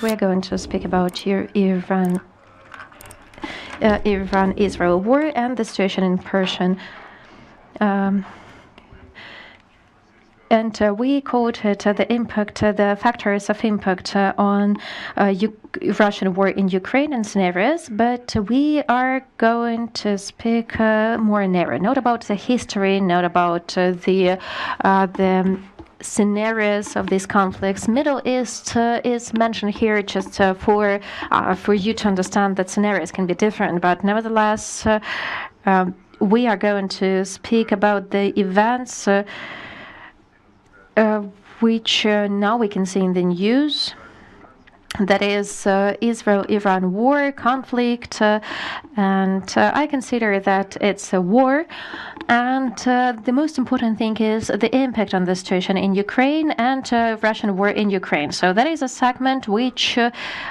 we're going to speak about Iran-Israel war and the situation in Persian. And we called it the impact, the factors of impact on Russian war in Ukraine and scenarios. But we are going to speak more narrow, not about the history, not about the scenarios of these conflicts. Middle East is mentioned here just for you to understand that scenarios can be different. But nevertheless, we are going to speak about the events which now we can see in the news. That is Israel-Iran war conflict, and I consider that it's a war. And the most important thing is the impact on the situation in Ukraine and Russian war in Ukraine. So that is a segment which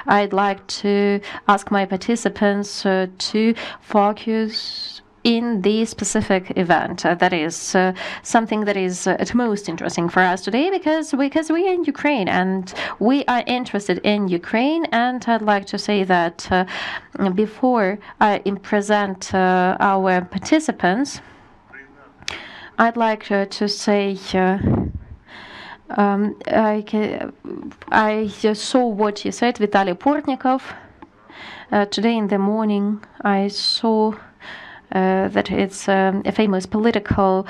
I'd like to ask my participants to focus in the specific event. That is something that is at most interesting for us today because we are in Ukraine and we are interested in Ukraine. And I'd like to say that before I present our participants, I'd like to say I saw what you said, Vitaliy Portnikov. Today in the morning I saw that it's a famous political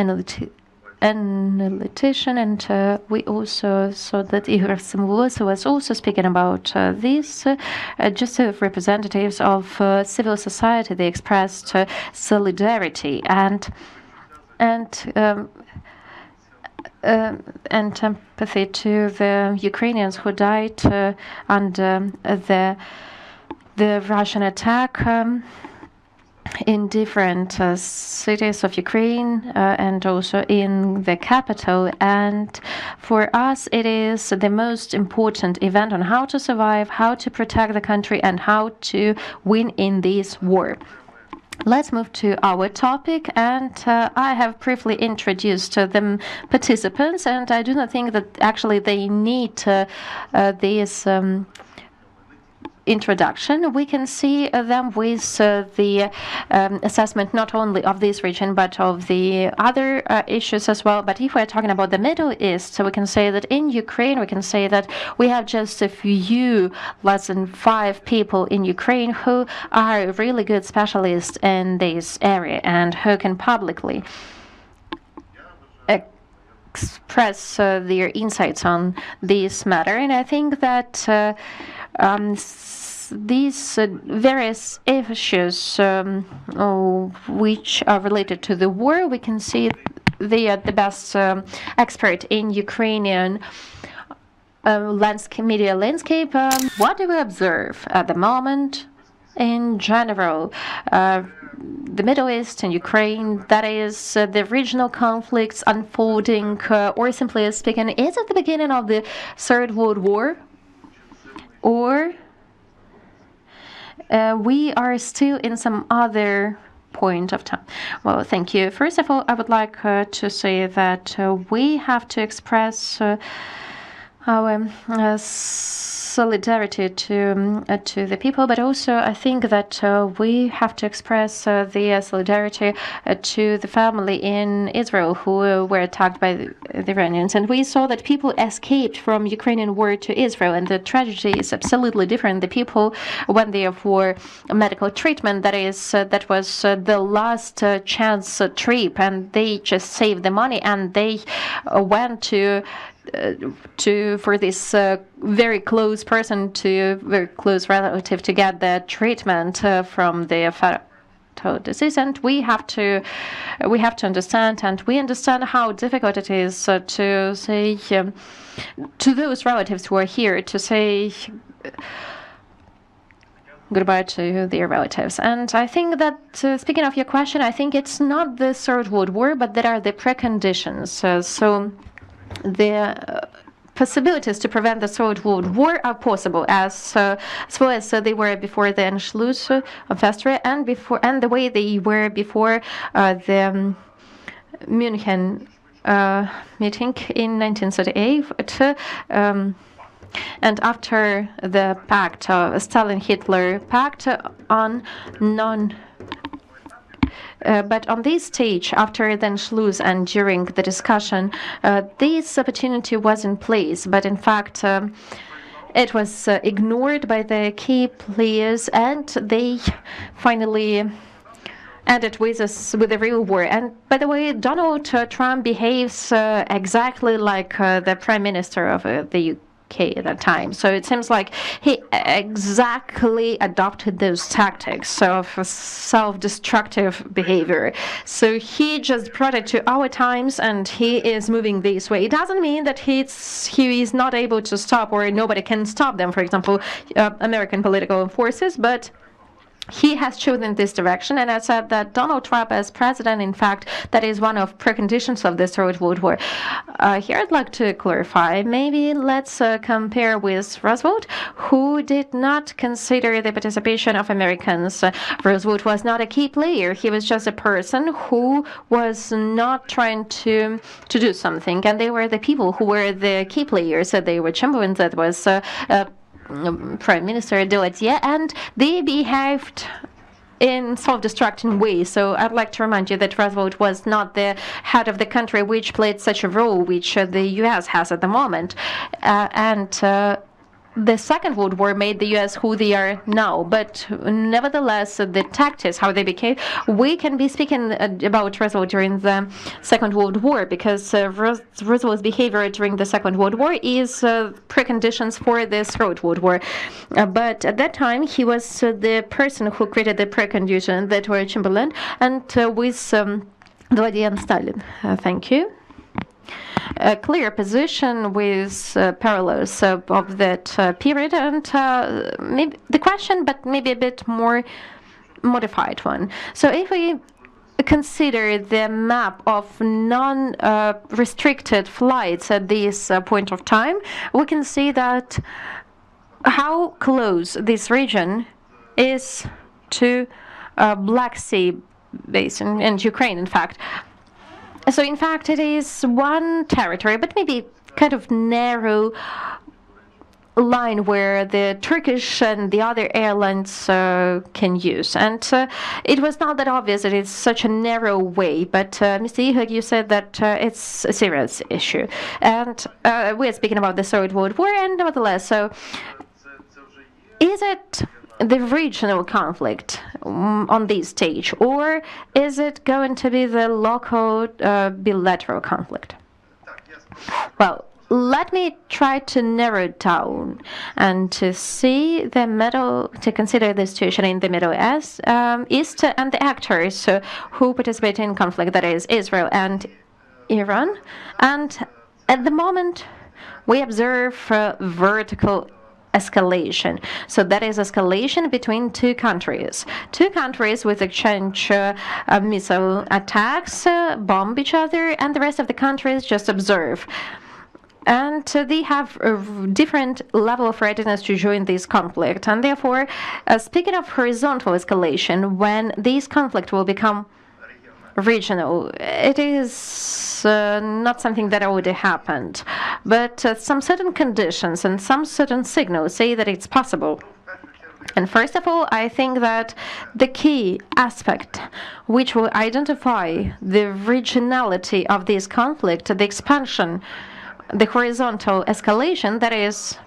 analytician, and we also saw that Ihor Semyvolos was also speaking about this. Just as representatives of civil society, they expressed solidarity and empathy to the Ukrainians who died under the Russian attack. In different cities of Ukraine and also in the capital. And for us, it is the most important event on how to survive, how to protect the country, and how to win in this war. Let's move to our topic, and I have briefly introduced the participants, and I do not think that actually they need this introduction. We can see them with the assessment not only of this region but of the other issues as well. But if we're talking about the Middle East, so we can say that in Ukraine, we can say that we have just a few, less than 5 people in Ukraine who are really good specialists in this area and who can publicly express their insights on this matter. And I think that these various issues which are related to the war, we can see they are the best expert in Ukrainian media landscape. What do we observe at the moment in general? The Middle East and Ukraine, that is the regional conflicts unfolding, or simply speaking, is it the beginning of the Third World War? Or we are still in some other point of time? Well, thank you. First of all, I would like to say that we have to express our solidarity to the people, but also I think that we have to express the solidarity to the family in Israel who were attacked by the Iranians. And we saw that people escaped from Ukrainian war to Israel, and the tragedy is absolutely different. The people went there for medical treatment. That was the last chance trip, and they just saved the money, and they went for this very close person, to very close relative, to get the treatment from the fatal disease. And we have to understand, and we understand how difficult it is to say to those relatives who are here, to say goodbye to their relatives. And I think that, speaking of your question, I think it's not the Third World War, but there are the preconditions. So the possibilities to prevent the Third World War are possible, as well as they were before the Anschluss of Austria, and the way they were before the Munich meeting in 1938. And after the pact, Stalin-Hitler pact on non but on this stage, after then Schluss and during the discussion, this opportunity was in place. But in fact, it was ignored by the key players, and they finally ended with the real war. And by the way, Donald Trump behaves exactly like the Prime Minister of the UK at that time. So it seems like he exactly adopted those tactics of self-destructive behavior. So he just brought it to our times, and he is moving this way. It doesn't mean that he is not able to stop, or nobody can stop them, for example, American political forces, but he has chosen this direction, and I said that Donald Trump as president, in fact, that is one of preconditions of this Third World War. Here I'd like to clarify. Maybe let's compare with Roosevelt, who did not consider the participation of Americans. Roosevelt was not a key player. He was just a person who was not trying to do something, and they were the people who were the key players. They were champions. That was Prime Minister Daladier, and they behaved in self-destructing ways. So I'd like to remind you that Roosevelt was not the head of the country which played such a role which the U.S. has at the moment. The Second World War made the U.S. who they are now, but nevertheless, the tactics, how they became, we can be speaking about Roosevelt during the Second World War, because Roosevelt's behavior during the Second World War is preconditions for the Third World War. But at that time, he was the person who created the precondition that were Chamberlain, and with Daladier and Stalin. Thank you. A clear position with parallels of that period, and maybe the question, but maybe a bit more modified one. So if we consider the map of non-restricted flights at this point of time, we can see that how close this region is to Black Sea basin and Ukraine, in fact. So, in fact, it is one territory, but maybe kind of narrow line where the Turkish and the other airlines can use. And it was not that obvious that it's such a narrow way, but Mr. Ihor, you said that it's a serious issue. And we're speaking about the Third World War, and nevertheless, so is it the regional conflict on this stage, or is it going to be the local bilateral conflict? Well, let me try to narrow it down and to see the middle, to consider the situation in the Middle East and the actors who participate in conflict, that is Israel and Iran. And at the moment, we observe vertical escalation. So that is escalation between two countries with exchange missile attacks, bomb each other, and the rest of the countries just observe. And they have a different level of readiness to join this conflict. And therefore, speaking of horizontal escalation, when this conflict will become regional, it is not something that already happened, but some certain conditions and some certain signals say that it's possible. And first of all, I think that the key aspect which will identify the regionality of this conflict, the expansion, the horizontal escalation, that is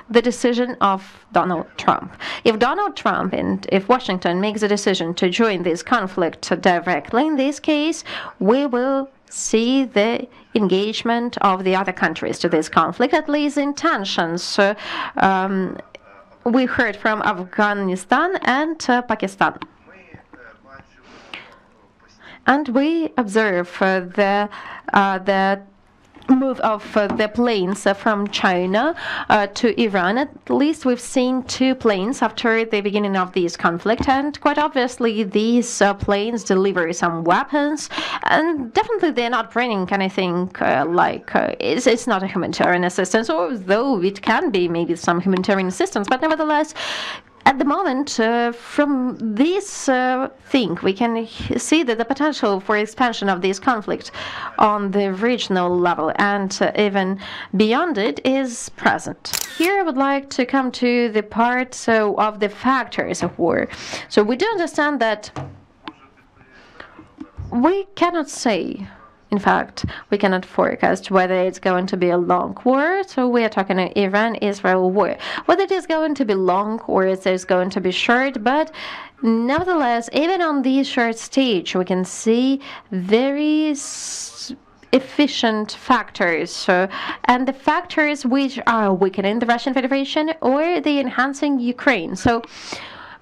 the decision of Donald Trump. If Donald Trump and if Washington makes a decision to join this conflict directly, in this case, we will see the engagement of the other countries to this conflict, at least intentions. We heard from Afghanistan and Pakistan. And we observe the move of the planes from China to Iran. At least we've seen 2 planes after the beginning of this conflict, and quite obviously these planes deliver some weapons, and definitely they're not bringing anything it's not a humanitarian assistance, although it can be maybe some humanitarian assistance, but nevertheless At the moment, from this thing, we can see that the potential for expansion of this conflict on the regional level and even beyond it is present. Here I would like to come to the part of the factors of war. So we do understand that we cannot say, in fact, we cannot forecast whether it's going to be a long war. So we are talking an Iran-Israel war. Whether it is going to be long or it is going to be short, but nevertheless, even on this short stage, we can see very efficient factors, and the factors which are weakening the Russian Federation or the enhancing Ukraine. So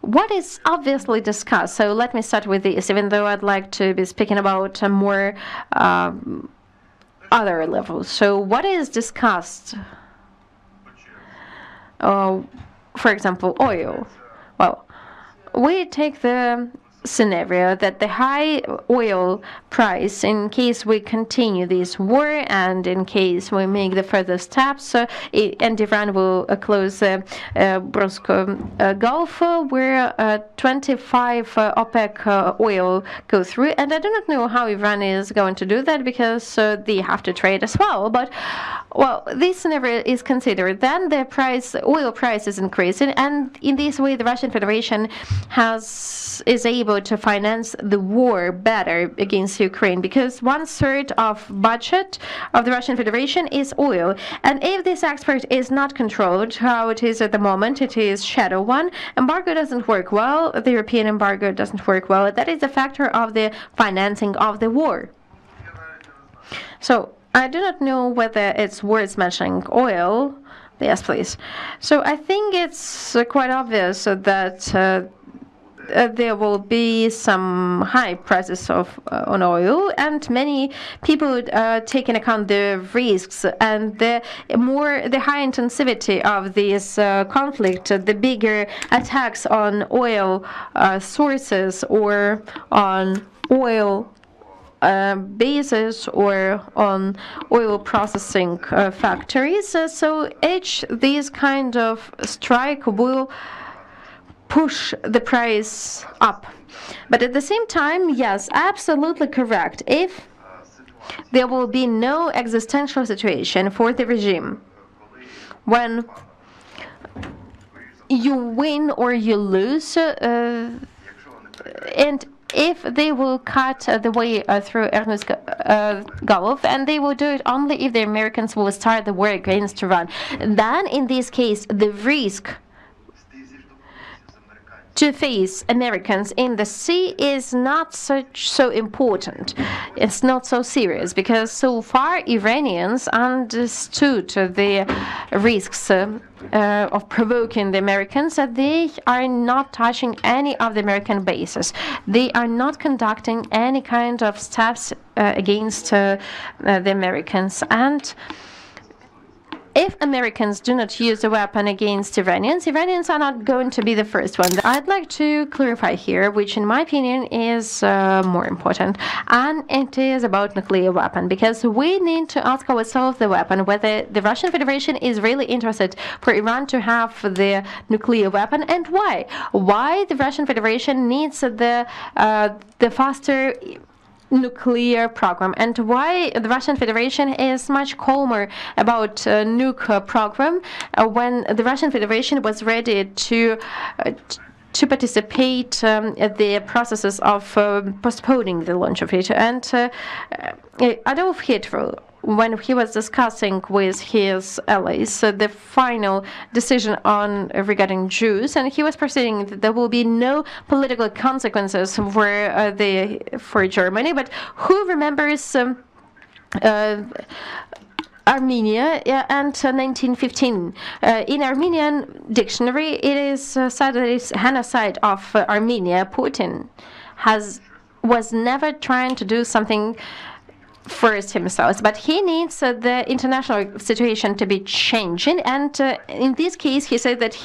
what is obviously discussed, so let me start with this, even though I'd like to be speaking about more other levels. So what is discussed, for example, oil? Well, we take the scenario that the high oil price, in case we continue this war and in case we make the further steps, and Iran will close Brosco Gulf, where 25 OPEC oil go through. And I do not know how Iran is going to do that, because they have to trade as well. But, well, this scenario is considered. Then the oil price is increasing, and in this way the Russian Federation is able to finance the war better against Ukraine, because 1/3 of budget of the Russian Federation is oil. And if this export is not controlled, how it is at the moment, it is shadow one. Embargo doesn't work well. The European embargo doesn't work well. That is a factor of the financing of the war. So I do not know whether it's worth mentioning oil. Yes, please. So I think it's quite obvious that there will be some high prices on oil, and many people take into account the risks and the high intensivity of this conflict, the bigger attacks on oil sources or on oil bases or on oil processing factories. So this kind of strike will push the price up. But at the same time, yes, absolutely correct. If there will be no existential situation for the regime when you win or you lose, and if they will cut the way through Hormuz Gulf, and they will do it only if the Americans will start the war against Iran, then in this case the risk to face Americans in the sea is not so important. It's not so serious, because so far Iranians understood the risks of provoking the Americans, that they are not touching any of the American bases. They are not conducting any kind of steps against the Americans. And if Americans do not use a weapon against Iranians are not going to be the first one. I'd like to clarify here, which in my opinion is more important, and it is about nuclear weapon, because we need to ask ourselves the weapon, whether the Russian Federation is really interested for Iran to have the nuclear weapon, and why. Why the Russian Federation needs the faster nuclear program, and why the Russian Federation is much calmer about nuke program when the Russian Federation was ready to participate at the processes of postponing the launch of it. And Adolf Hitler, when he was discussing with his allies the final decision regarding Jews, and he was proceeding that there will be no political consequences for Germany. But who remembers Armenia and 1915? In Armenian dictionary, it is said that it's genocide of Armenia. Putin was never trying to do something first himself, but he needs the international situation to be changing, and in this case he said that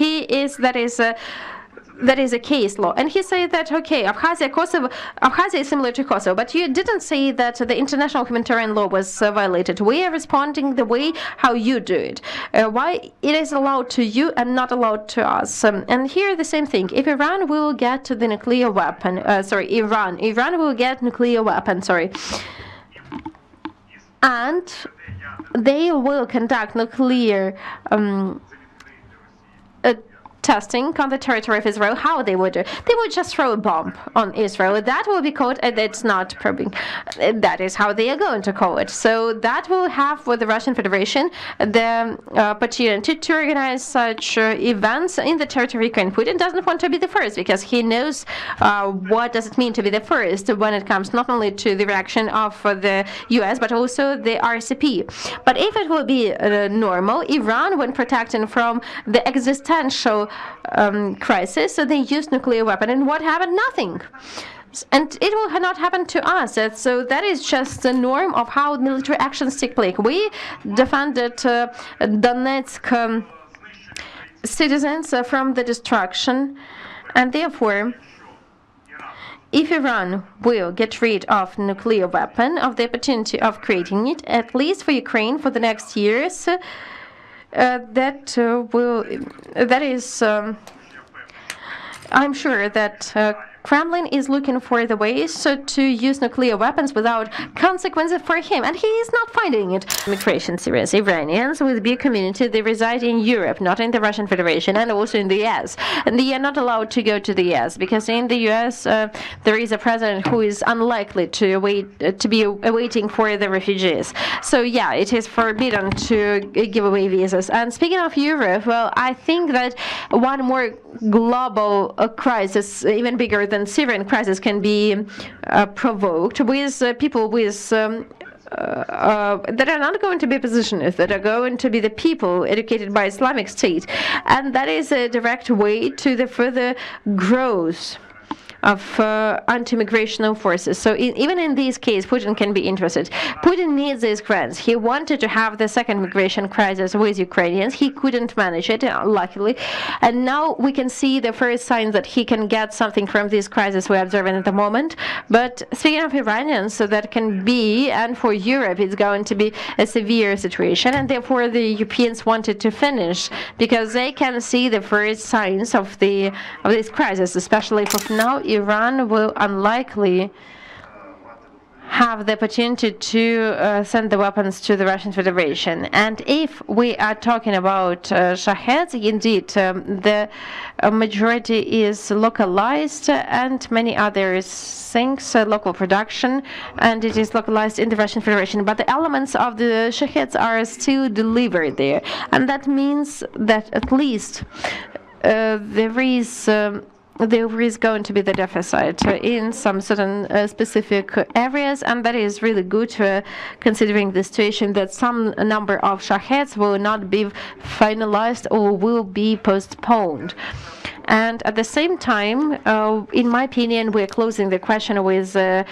that is a case law. And he said that, okay, Abkhazia is similar to Kosovo, but you didn't say that the international humanitarian law was violated. We are responding the way how you do it. Why it is allowed to you and not allowed to us? And here the same thing. If Iran will get the nuclear weapon, Iran will get nuclear weapon, and they will conduct nuclear testing on the territory of Israel. How they would do? They would just throw a bomb on Israel. That will be called, it's not probing. That is how they are going to call it. So that will have for the Russian Federation the opportunity to organize such events in the territory of Ukraine. Putin doesn't want to be the first because he knows what does it mean to be the first when it comes not only to the reaction of the US but also the RCP. But if it will be normal, Iran, when protecting from the existential crisis, so they used nuclear weapon, and what happened? Nothing. And it will not happen to us. So that is just the norm of how military actions take place. We defended Donetsk citizens from the destruction, and therefore, if Iran will get rid of nuclear weapon, of the opportunity of creating it, at least for Ukraine for the next years, I'm sure that Kremlin is looking for the ways to use nuclear weapons without consequences for him, and he is not finding it. Immigration series. Iranians with big community, they reside in Europe, not in the Russian Federation, and also in the US. And they are not allowed to go to the US because in the US there is a president who is unlikely to be awaiting for the refugees. So yeah, it is forbidden to give away visas. And speaking of Europe, well, I think that one more global crisis, even bigger than Syrian crisis, can be provoked with people with that are not going to be positionists, that are going to be the people educated by Islamic State, and that is a direct way to the further growth of anti-migrational forces. So even in this case, Putin can be interested. Putin needs these grants. He wanted to have the second migration crisis with Ukrainians. He couldn't manage it, luckily. And now we can see the first signs that he can get something from this crisis we're observing at the moment. But speaking of Iranians, so that can be, and for Europe, it's going to be a severe situation. And therefore, the Europeans wanted to finish because they can see the first signs of this crisis, especially for now. Iran will unlikely have the opportunity to send the weapons to the Russian Federation. And if we are talking about Shaheds, indeed, the majority is localized and many other things, local production, and it is localized in the Russian Federation. But the elements of the Shaheds are still delivered there. And that means that at least there is going to be the deficit in some certain specific areas, and that is really good considering the situation that some number of Shaheds will not be finalized or will be postponed. And at the same time, in my opinion, we're closing the question with a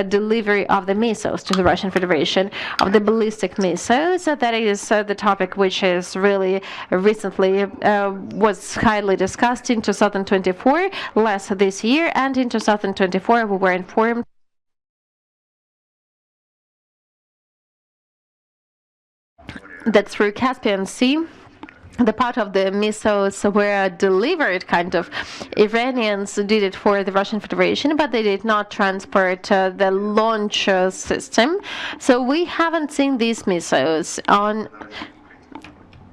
delivery of the missiles to the Russian Federation, of the ballistic missiles. That is the topic which is really recently was highly discussed in 2024, less this year, and in 2024 we were informed that through Caspian Sea, the part of the missiles were delivered, kind of. Iranians did it for the Russian Federation, but they did not transport the launch system. So we haven't seen these missiles on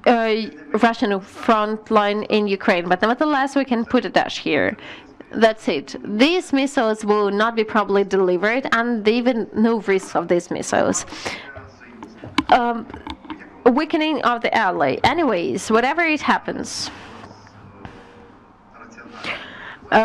Russian front line in Ukraine. But nevertheless, we can put a dash here. That's it. These missiles will not be probably delivered, and even no risk of these missiles. Weakening of the ally. Anyways, whatever it happens,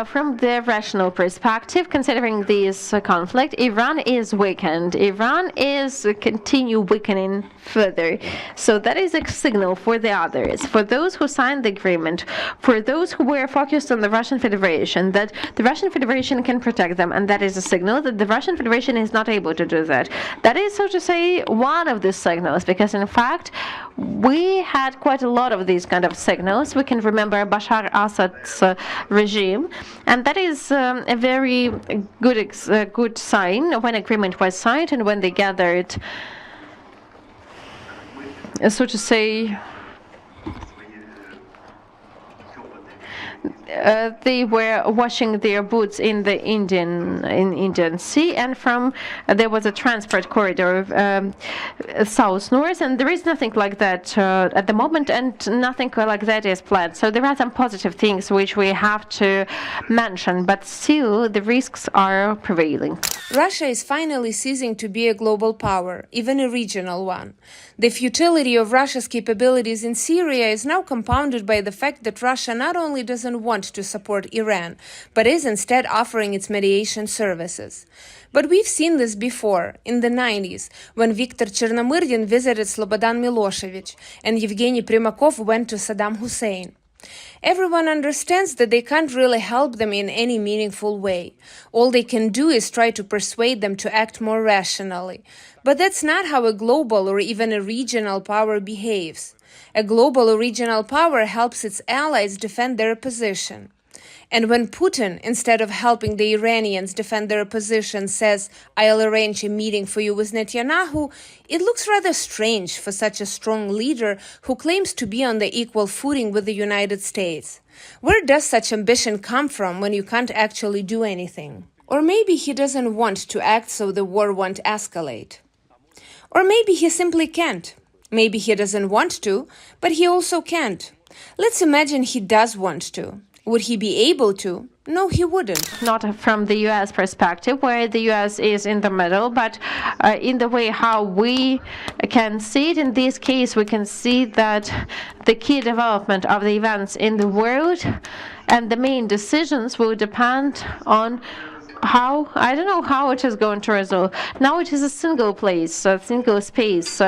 from the rational perspective, considering this conflict, Iran is weakened. Iran is continue weakening further. So that is a signal for the others, for those who signed the agreement, for those who were focused on the Russian Federation, that the Russian Federation can protect them, and that is a signal that the Russian Federation is not able to do that. That is, so to say, one of the signals, because in fact, we had quite a lot of these kind of signals. We can remember Bashar Assad's regime, and that is a very good sign when agreement was signed and when they gathered, so to say, they were washing their boots in the Indian Sea, and from there was a transport corridor south-north, and there is nothing like that at the moment, and nothing like that is planned. So there are some positive things which we have to mention, but still the risks are prevailing. Russia is finally ceasing to be a global power, even a regional one. The futility of Russia's capabilities in Syria is now compounded by the fact that Russia not only doesn't want to support Iran, but is instead offering its mediation services. But we've seen this before, in the 90s, when Viktor Chernomyrdin visited Slobodan Milosevic and Yevgeny Primakov went to Saddam Hussein. Everyone understands that they can't really help them in any meaningful way. All they can do is try to persuade them to act more rationally. But that's not how a global or even a regional power behaves. A global or regional power helps its allies defend their position. And when Putin, instead of helping the Iranians defend their position, says, "I'll arrange a meeting for you with Netanyahu," it looks rather strange for such a strong leader who claims to be on the equal footing with the United States. Where does such ambition come from when you can't actually do anything? Or maybe he doesn't want to act so the war won't escalate. Or maybe he simply can't. Maybe he doesn't want to, but he also can't. Let's imagine he does want to. Would he be able to? No, he wouldn't. Not from the U.S. perspective, where the U.S. is in the middle, but in the way how we can see it. In this case, we can see that the key development of the events in the world and the main decisions will depend on I don't know how it is going to resolve. Now it is a single place, a single space.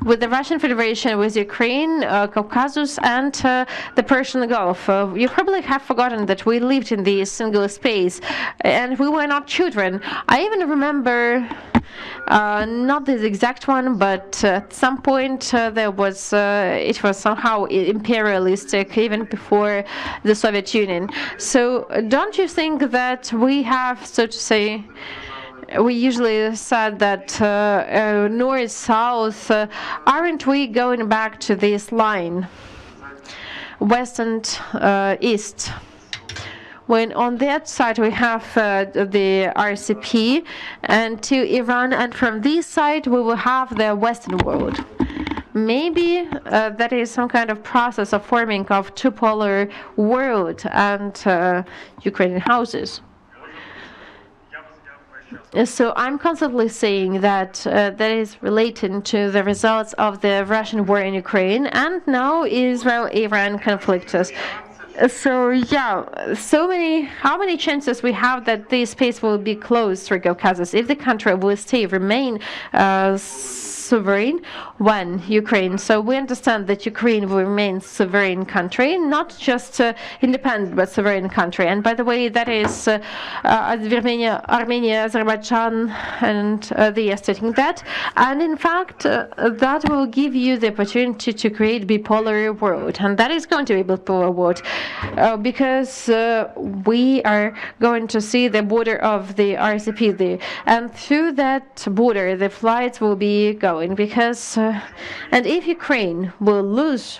With the Russian Federation, with Ukraine, Caucasus, and the Persian Gulf. You probably have forgotten that we lived in this single space, and we were not children. I even remember, not this exact one, but at some point there was, it was somehow imperialistic, even before the Soviet Union. So don't you think that we have, so to say, we usually said that north, south, aren't we going back to this line, west and east? When on that side we have the RCP and to Iran, and from this side we will have the Western world. Maybe that is some kind of process of forming of two-polar world and Ukrainian houses. So I'm constantly saying that that is related to the results of the Russian war in Ukraine and now Israel-Iran conflict. So yeah, how many chances we have that this space will be closed through Caucasus if the country will remain sovereign when Ukraine. So we understand that Ukraine will remain sovereign country, not just independent but sovereign country. And by the way, that is Armenia, Azerbaijan, and they are stating that. And in fact, that will give you the opportunity to create bipolar world, and that is going to be bipolar world because we are going to see the border of the RCP there, and through that border the flights will be going because and if Ukraine will lose,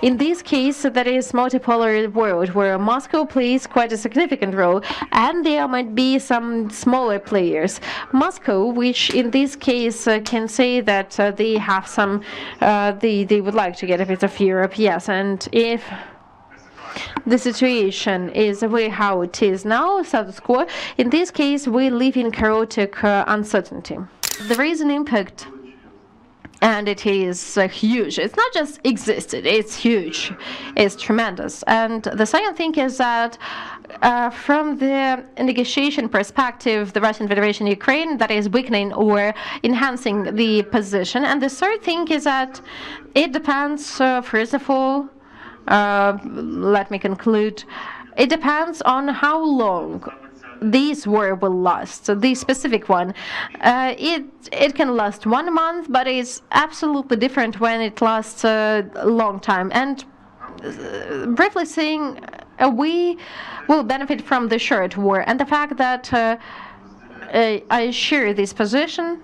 in this case that is multipolar world where Moscow plays quite a significant role and there might be some smaller players. Moscow, which in this case can say that they have some they would like to get a bit of Europe, yes, and if the situation is the way how it is now, status quo, in this case we live in chaotic uncertainty. There is an impact, and it is huge. It's not just existed, it's huge, it's tremendous. And the second thing is that from the negotiation perspective, the Russian Federation, Ukraine, that is weakening or enhancing the position. And the third thing is that it depends, first of all, let me conclude, it depends on how long this war will last. So this specific one, it can last 1 month, but it's absolutely different when it lasts a long time. And briefly saying, we will benefit from the short war, and the fact that I share this position.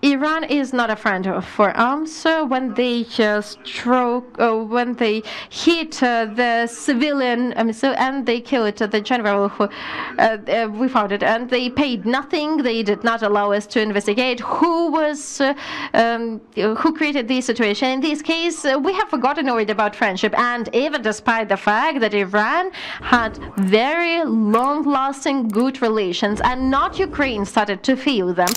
Iran is not a friend for arms. So when they when they hit the civilian, and they killed the general who we found it, and they paid nothing. They did not allow us to investigate who created this situation. In this case, we have forgotten already about friendship, and even despite the fact that Iran had very long-lasting good relations, and not Ukraine started to feel them.